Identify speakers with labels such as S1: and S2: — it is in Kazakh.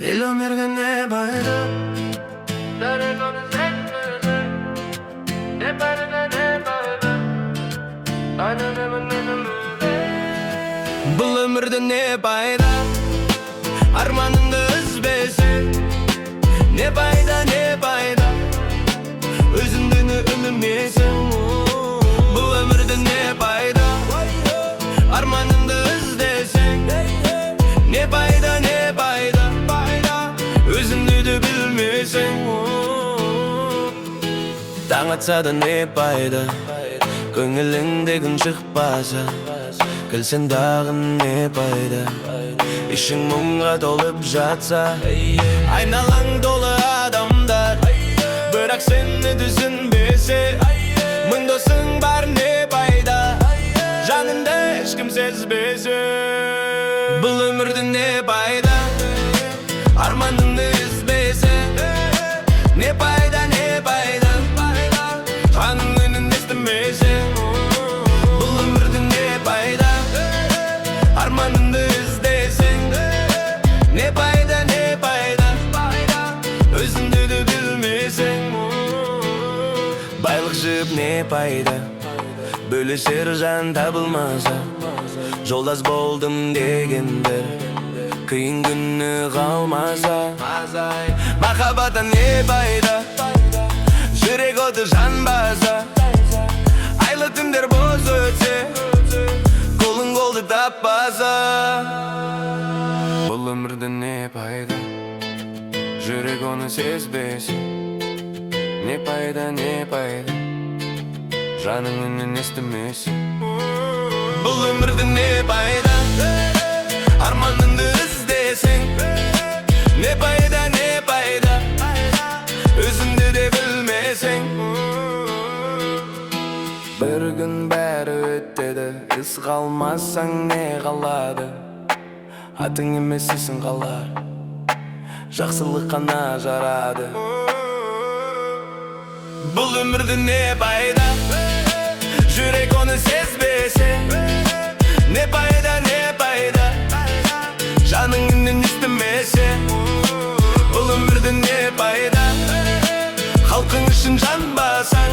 S1: El ömürde ne bayda ne bayda ne bayda Bu ömürde ne bayda Armanında üzbesi Ne bayda ne bayda Özündünü ölümyesin Bu ömürde ne bayda Armanında özdesin Ne bayda ne bayda Özünü de bilmesin Taң atsa da ne bayda Көңіліңде күн шықпаса Күлсен дағы не пайда Ішің мұңға толып жатса Айналаң толы адамдар Бірақ сені түсінбесе Мың досың бар не пайда Жанында ешкім сезбесе Бұл өмірде не пайда Арманыңды үзбесе Не пайда не пайда Жаның үнін естімесе Бұл өмірде не пайда Арманыңды іздесең Не пайда не пайда Өзіңді де білмесең Байлық жып не пайда Бөлісер жан табылмаса Жолдас болдым дегендер Қиын күні қалмаса Махаббаттан не пайда Жүрек оты жанбаса Айлы түндер бос өтсе Қолың қолды таппаса Бұл өмірде не пайда Жүрек оны сезбесе Не пайда Жаның үнін естімесе Бұл өмірде не пайда Арманыңды іздесең Не пайда Өзіңді де білмесең Бір күн бәрі өтеді Із қалмасаң не қалады Атың емес есің қалар Жақсылық қана жарады Бұл өмірде не пайда Жүрек оны сезбесе Не пайда Жаның үнін естімесе Бұл өмірде не пайда Халқың үшін жанбаса